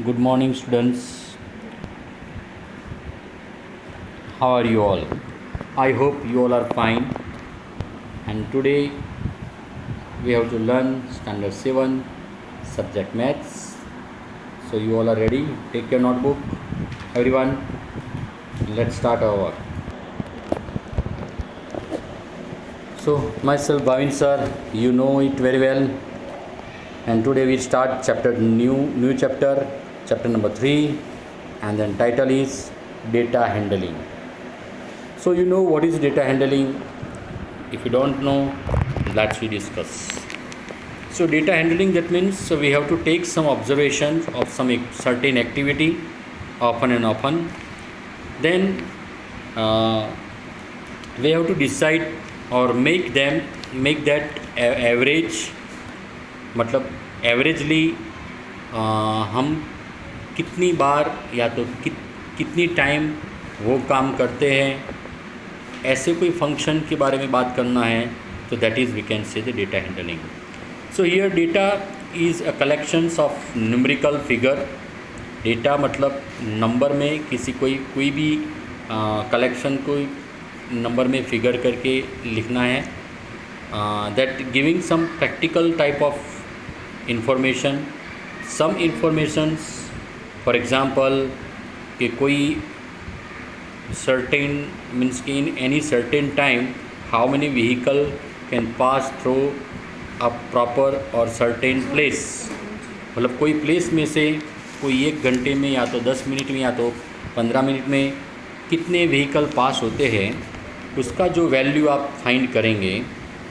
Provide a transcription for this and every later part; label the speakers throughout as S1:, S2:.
S1: Good morning, students. How are you all? I hope you all are fine. And today we have to learn Standard 7 subject Maths. So you all are ready? Take your notebook, everyone. Let's start our work. So myself, Bhavin sir, you know it very well. And today we start new chapter number 3, and then title is data handling. So you know what is data handling? If you don't know, let's we discuss. So data handling, that means we have to take some observations of some certain activity often and often. Then we have to decide और make that average, मतलब averagely हम कितनी बार या तो कितनी time वो काम करते हैं, ऐसे कोई फंक्शन के बारे में बात करना है, तो that is we can say the data handling. So here data is a collections of numerical figure. Data मतलब नंबर में किसी कोई भी कलेक्शन कोई नंबर में फिगर करके लिखना है. That giving some practical type of information. Some informations, for example कि कोई सर्टेन मीन्स कि in any certain time how many vehicle can pass through a proper और सर्टेन प्लेस. मतलब कोई प्लेस में से कोई 1 घंटे में या तो 10 मिनट में या तो 15 मिनट में कितने व्हीकल पास होते हैं, उसका जो वैल्यू आप फाइंड करेंगे,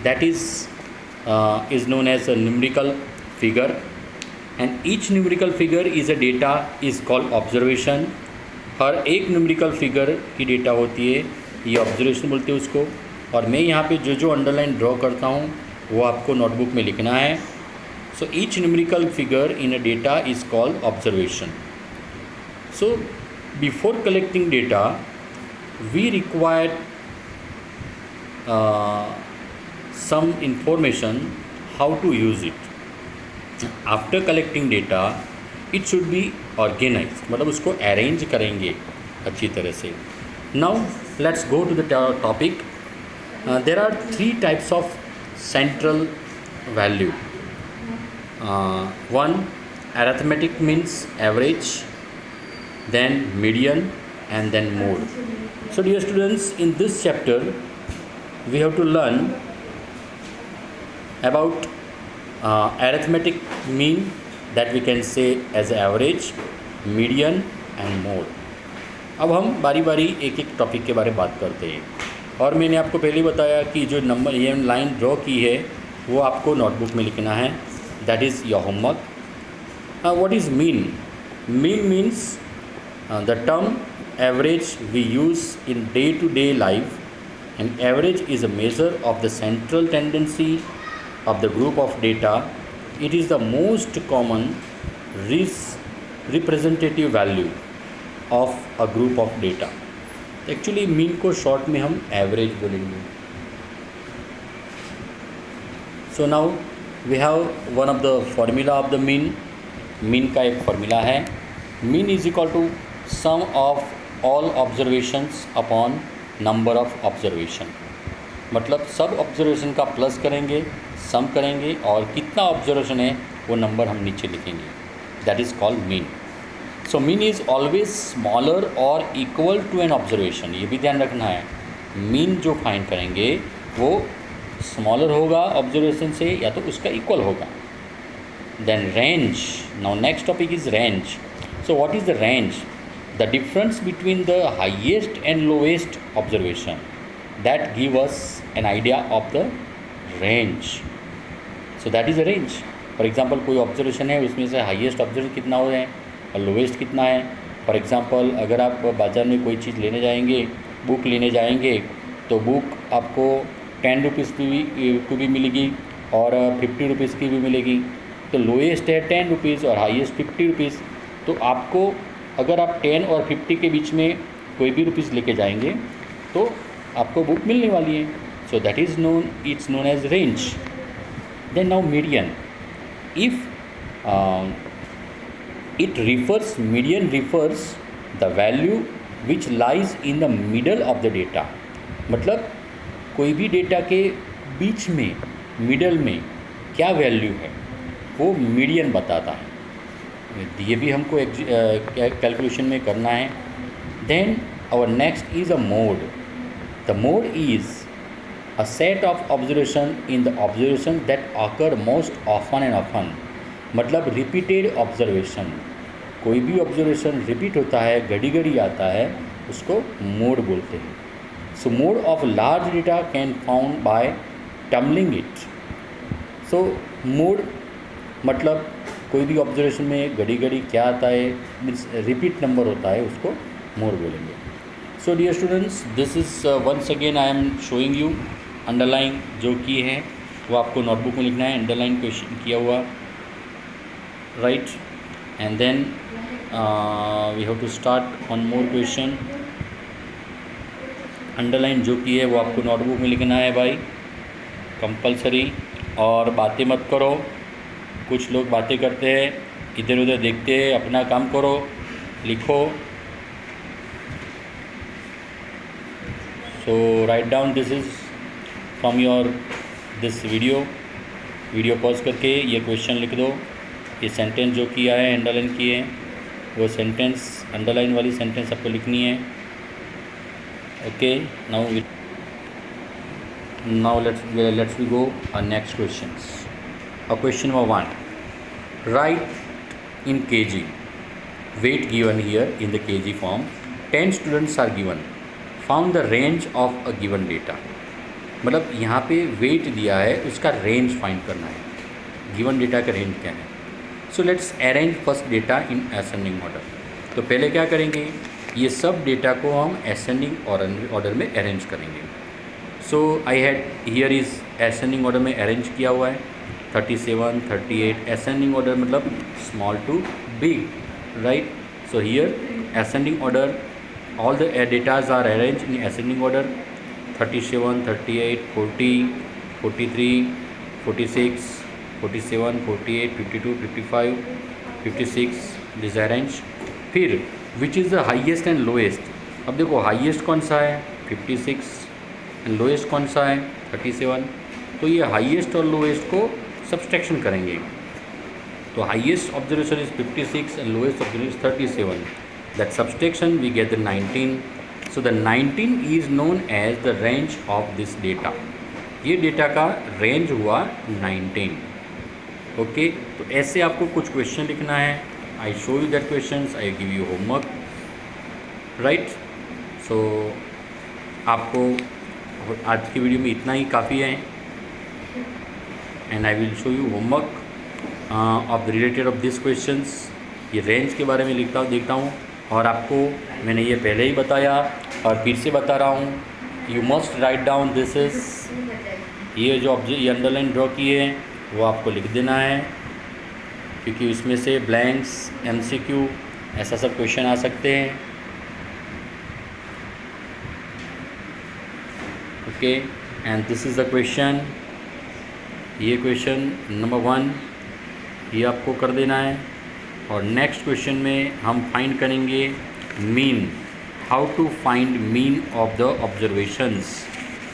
S1: that is known as a numerical figure. And each numerical figure is a data is called observation. हर एक न्यूमेरिकल फिगर की डेटा होती है, ये ऑब्जर्वेशन बोलते हैं उसको. और मैं यहाँ पे जो अंडरलाइन ड्रॉ करता हूँ वो आपको नोटबुक में लिखना है. So each numerical figure in a data is called observation. So before collecting data we require some information how to use it. After collecting data it should be organized, मतलब उसको arrange करेंगे अच्छी तरह से. Now let's go to the topic. There are 3 types of central value. One, arithmetic means average, then median, and then mode. So dear students, in this chapter we have to learn about arithmetic mean, that we can say as average, median and mode. अब हम बारी बारी एक एक topic के बारे में बात करते हैं. और मैंने आपको पहले बताया कि जो नंबर ये लाइन ड्रॉ की है वो आपको नोटबुक में लिखना है. That is your homework. What is mean? Mean means the term average we use in day to day life. And average is a measure of the central tendency of the group of data. It is the most common representative value of a group of data. Actually mean को short में हम average बोलेंगे. So now we have one of the formula of the mean. Mean का एक formula है. Mean is equal to sum of all observations upon number of observation. मतलब सब observation का प्लस करेंगे, सम करेंगे, और कितना ऑब्जर्वेशन है वो नंबर हम नीचे लिखेंगे. That is called mean. So mean is always smaller और इक्वल टू एन ऑब्जर्वेशन. ये भी ध्यान रखना है, मीन जो फाइंड करेंगे वो स्मॉलर होगा ऑब्जर्वेशन से या तो उसका इक्वल होगा. Then range. Now next topic is range. So what is the range? The difference between the highest and lowest observation, that give us an idea of the range. So that is a range. For example कोई observation है, उसमें से highest observation कितना हो है और lowest कितना है. For example अगर आप बाज़ार में कोई चीज़ लेने जाएंगे, बुक लेने जाएंगे, तो बुक आपको 10 रुपीज़ की भी मिलेगी और 50 रुपीज़ की भी मिलेगी. तो लोएस्ट है 10 रुपीज़ और हाईएस्ट 50 रुपीज़. तो आपको अगर आप 10 और 50 के बीच में कोई भी रुपीज़ लेके जाएंगे तो आपको बुक मिलने वाली है. So that is known, it's known as range. Then now median. If It refers, median refers the value which lies in the middle of the data. मतलब कोई भी डेटा के बीच में, मिडल में क्या वैल्यू है वो मीडियन बताता है. ये भी हमको कैलकुलेशन में करना है. Then our next is a mode. The mode is a set of observation in the observation that occur most often and often. मतलब repeated observation, कोई भी observation repeat होता है, घड़ी घड़ी आता है, उसको mode बोलते हैं. So mode of large data can found by tumbling it. So mode मतलब कोई भी observation में घड़ी घड़ी क्या आता है, मीन्स repeat number होता है, उसको mode बोलेंगे. So dear students, this is once again I am showing you underline जो की है वो आपको नोटबुक में लिखना है. अंडरलाइन क्वेश्चन किया हुआ, right. And then we have to start on more question. Underline जो की है वो आपको नोटबुक में लिखना है भाई, कंपलसरी. और बातें मत करो. कुछ लोग बातें करते हैं, इधर उधर देखते हैं. अपना काम करो, लिखो. So write down this is from your this video pause करके ये क्वेश्चन लिख दो. ये सेंटेंस जो किया है अंडरलाइन किए हैं वो सेंटेंस, अंडरलाइन वाली सेंटेंस आपको लिखनी है. Okay, now let's we go next questions. Question number 1, right in kg, weight given here in the kg form, 10 students are given, found the range of a given data. मतलब यहाँ पे wait दिया है, उसका range find करना है. Given data का range क्या है. So let's arrange first data in ascending order. तो पहले क्या करेंगे, ये सब डेटा को हम असेंडिंग ऑर्डर में अरेंज करेंगे. So I had here is ascending order में अरेंज किया हुआ है 37, 38. असेंडिंग ऑर्डर मतलब small to big, right. So here ascending order, all the datas are arrange in ascending order. 37, 38, 40, 43, 46, 47, 48, 52, 55, 56 this arrange. फिर which is the highest and lowest. अब देखो highest कौन सा है 56 एंड लोएस्ट कौन सा है 37. तो ये हाईएस्ट और लोएस्ट को सब्सट्रैक्शन करेंगे. तो highest observation is 56 and lowest observation is 37. That subtraction we get the 19. So the 19 is known as the range of this data. ये डेटा का रेंज हुआ 19. ओके, तो ऐसे आपको कुछ क्वेश्चन लिखना है. I show you that questions, I give you homework, right. So आपको आज की वीडियो में इतना ही काफ़ी है. And I will show you homework of the related of this questions. ये रेंज के बारे में देखता हूँ. और आपको मैंने ये पहले ही बताया और फिर से बता रहा हूँ, you must write down this is. ये जो ये अंडरलाइन ड्रॉ किए हैं वो आपको लिख देना है, क्योंकि इसमें से ब्लैंक्स, MCQ ऐसा सब क्वेश्चन आ सकते हैं. Okay, and this is the question. ये क्वेश्चन नंबर 1 ये आपको कर देना है. और नेक्स्ट क्वेश्चन में हम फाइंड करेंगे mean, how to find mean of the observations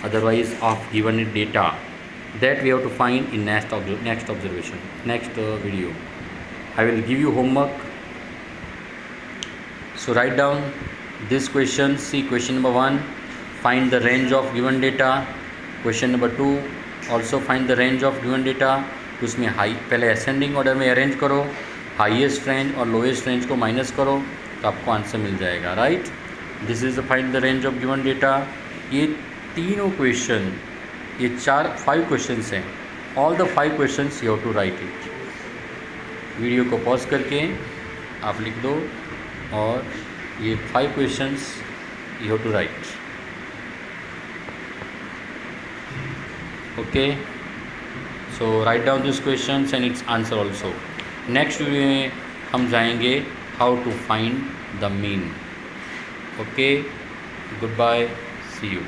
S1: otherwise of given data. That we have to find in next observation, next video. I will give you homework. So write down this question. See question number 1, find the range of given data. Question number 2 also find the range of given data. तो उसमें पहले ascending order में arrange करो, highest range और lowest range को minus करो तो आपको आंसर मिल जाएगा, right. This is the find the range of given data. ये तीनों क्वेश्चन, ये 5 क्वेश्चंस हैं. All the 5 questions you have to write it. Video को पॉज करके आप लिख दो और ये 5 questions you have to write. Okay, so write down this questions and its answer also. Next video में हम जाएंगे how to find the mean. Okay, good bye, see you.